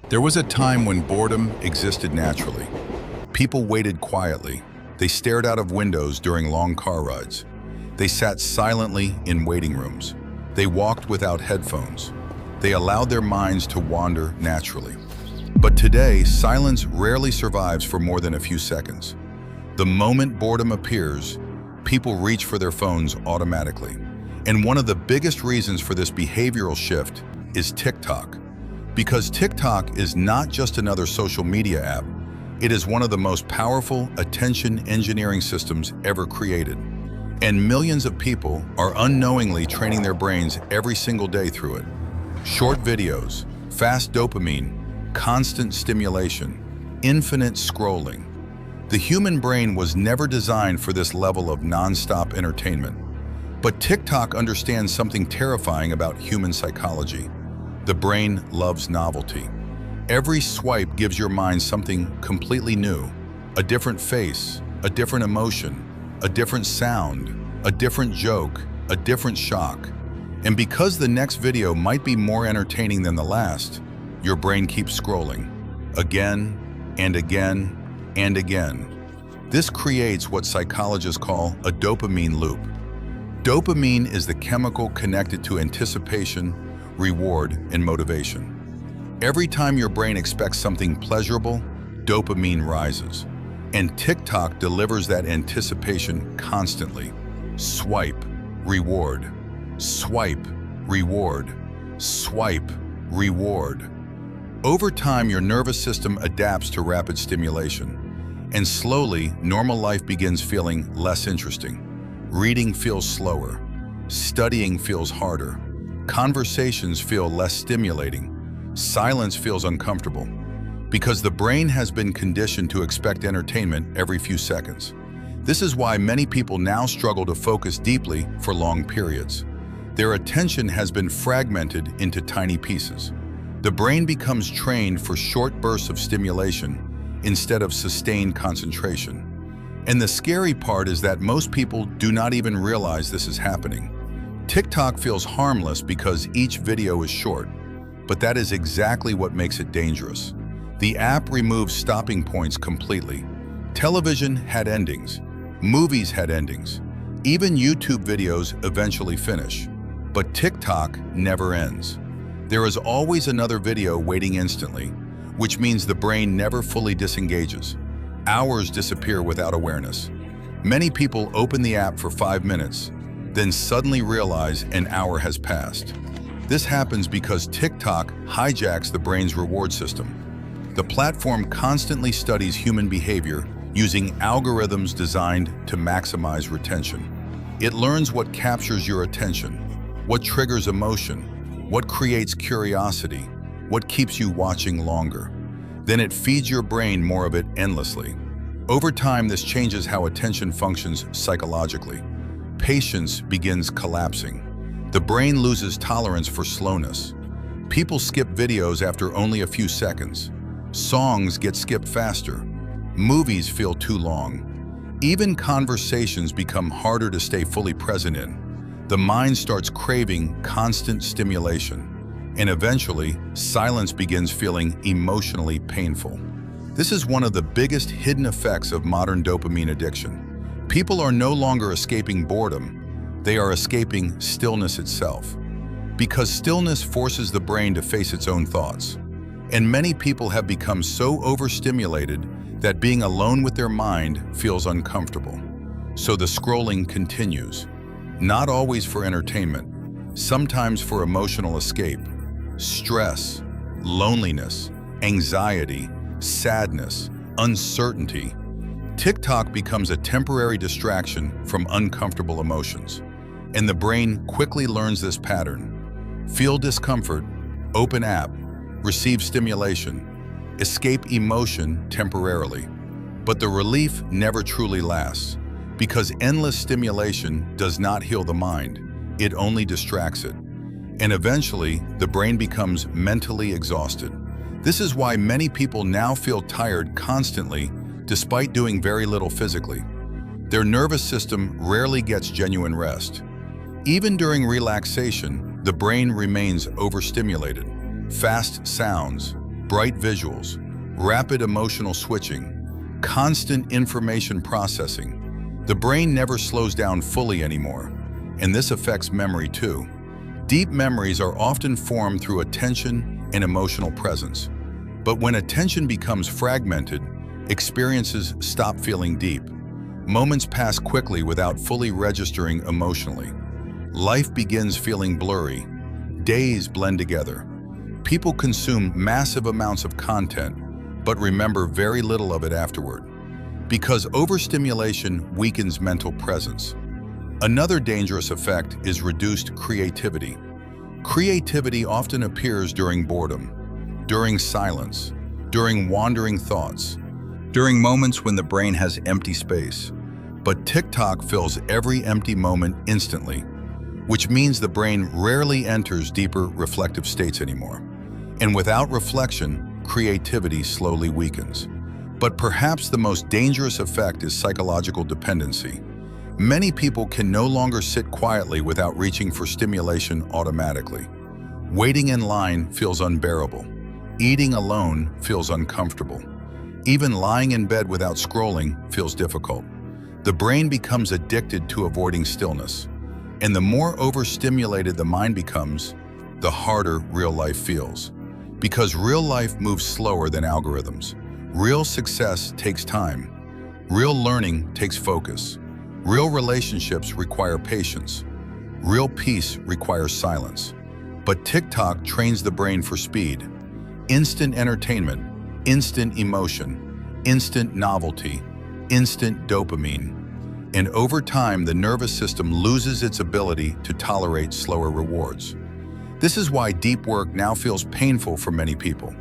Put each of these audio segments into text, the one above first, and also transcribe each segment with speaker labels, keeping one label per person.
Speaker 1: There was a time when boredom existed naturally. People waited quietly. They stared out of windows during long car rides. They sat silently in waiting rooms. They walked without headphones. They allowed their minds to wander naturally. But today, silence rarely survives for more than a few seconds. The moment boredom appears, people reach for their phones automatically. And one of the biggest reasons for this behavioral shift is TikTok. Because TikTok is not just another social media app, it is one of the most powerful attention engineering systems ever created. And millions of people are unknowingly training their brains every single day through it. Short videos, fast dopamine, constant stimulation, infinite scrolling. The human brain was never designed for this level of non-stop entertainment. But TikTok understands something terrifying about human psychology. The brain loves novelty. Every swipe gives your mind something completely new. A different face, a different emotion, a different sound, a different joke, a different shock. And because the next video might be more entertaining than the last, your brain keeps scrolling, again and again and again. This creates what psychologists call a dopamine loop. Dopamine is the chemical connected to anticipation, reward, and motivation. Every time your brain expects something pleasurable, dopamine rises. And TikTok delivers that anticipation constantly. Swipe, reward. Swipe, reward. Swipe, reward. Over time, your nervous system adapts to rapid stimulation. And slowly, normal life begins feeling less interesting. Reading feels slower. Studying feels harder. Conversations feel less stimulating. Silence feels uncomfortable. Because the brain has been conditioned to expect entertainment every few seconds. This is why many people now struggle to focus deeply for long periods. Their attention has been fragmented into tiny pieces. The brain becomes trained for short bursts of stimulation instead of sustained concentration. And the scary part is that most people do not even realize this is happening. TikTok feels harmless because each video is short, but that is exactly what makes it dangerous. The app removes stopping points completely. Television had endings. Movies had endings. Even YouTube videos eventually finish. But TikTok never ends. There is always another video waiting instantly, which means the brain never fully disengages. Hours disappear without awareness. Many people open the app for 5 minutes, then suddenly realize an hour has passed. This happens because TikTok hijacks the brain's reward system. The platform constantly studies human behavior using algorithms designed to maximize retention. It learns what captures your attention, what triggers emotion, what creates curiosity, what keeps you watching longer. Then it feeds your brain more of it endlessly. Over time, this changes how attention functions psychologically. Patience begins collapsing. The brain loses tolerance for slowness. People skip videos after only a few seconds. Songs get skipped faster. Movies feel too long. Even conversations become harder to stay fully present in. The mind starts craving constant stimulation. And eventually, silence begins feeling emotionally painful. This is one of the biggest hidden effects of modern dopamine addiction. People are no longer escaping boredom, they are escaping stillness itself. Because stillness forces the brain to face its own thoughts. And many people have become so overstimulated that being alone with their mind feels uncomfortable. So the scrolling continues. Not always for entertainment, sometimes for emotional escape. Stress, loneliness, anxiety, sadness, uncertainty. TikTok becomes a temporary distraction from uncomfortable emotions. And the brain quickly learns this pattern. Feel discomfort, open app, receive stimulation, escape emotion temporarily. But the relief never truly lasts, because endless stimulation does not heal the mind, it only distracts it. And eventually, the brain becomes mentally exhausted. This is why many people now feel tired constantly, despite doing very little physically. Their nervous system rarely gets genuine rest. Even during relaxation, the brain remains overstimulated. Fast sounds, bright visuals, rapid emotional switching, constant information processing. The brain never slows down fully anymore, and this affects memory too. Deep memories are often formed through attention and emotional presence. But when attention becomes fragmented, experiences stop feeling deep. Moments pass quickly without fully registering emotionally. Life begins feeling blurry. Days blend together. People consume massive amounts of content, but remember very little of it afterward. Because overstimulation weakens mental presence. Another dangerous effect is reduced creativity. Creativity often appears during boredom, during silence, during wandering thoughts, during moments when the brain has empty space. But TikTok fills every empty moment instantly, which means the brain rarely enters deeper reflective states anymore. And without reflection, creativity slowly weakens. But perhaps the most dangerous effect is psychological dependency. Many people can no longer sit quietly without reaching for stimulation automatically. Waiting in line feels unbearable. Eating alone feels uncomfortable. Even lying in bed without scrolling feels difficult. The brain becomes addicted to avoiding stillness. And the more overstimulated the mind becomes, the harder real life feels. Because real life moves slower than algorithms. Real success takes time. Real learning takes focus. Real relationships require patience. Real peace requires silence. But TikTok trains the brain for speed. Instant entertainment, instant emotion, instant novelty, instant dopamine. And over time, the nervous system loses its ability to tolerate slower rewards. This is why deep work now feels painful for many people.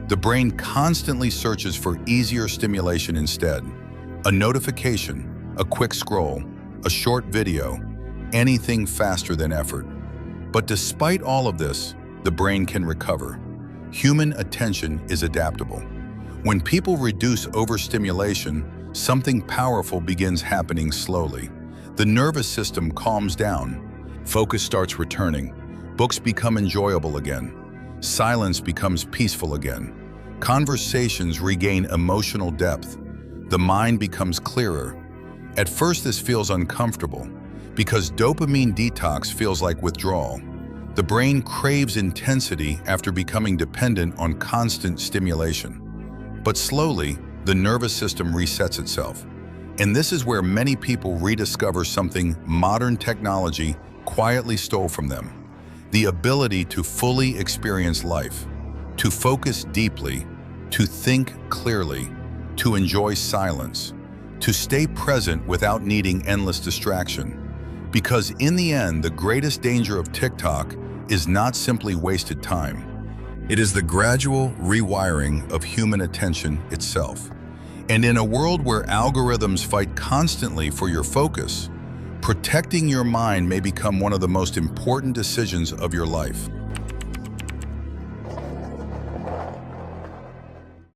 Speaker 1: The brain constantly searches for easier stimulation instead. A notification, a quick scroll, a short video, anything faster than effort. But despite all of this, the brain can recover. Human attention is adaptable. When people reduce overstimulation, something powerful begins happening slowly. The nervous system calms down. Focus starts returning. Books become enjoyable again. Silence becomes peaceful again. Conversations regain emotional depth. The mind becomes clearer. At first, this feels uncomfortable because dopamine detox feels like withdrawal. The brain craves intensity after becoming dependent on constant stimulation. But slowly, the nervous system resets itself. And this is where many people rediscover something modern technology quietly stole from them: the ability to fully experience life, to focus deeply, to think clearly, to enjoy silence, to stay present without needing endless distraction. Because in the end, the greatest danger of TikTok is not simply wasted time. It is the gradual rewiring of human attention itself. And in a world where algorithms fight constantly for your focus, protecting your mind may become one of the most important decisions of your life.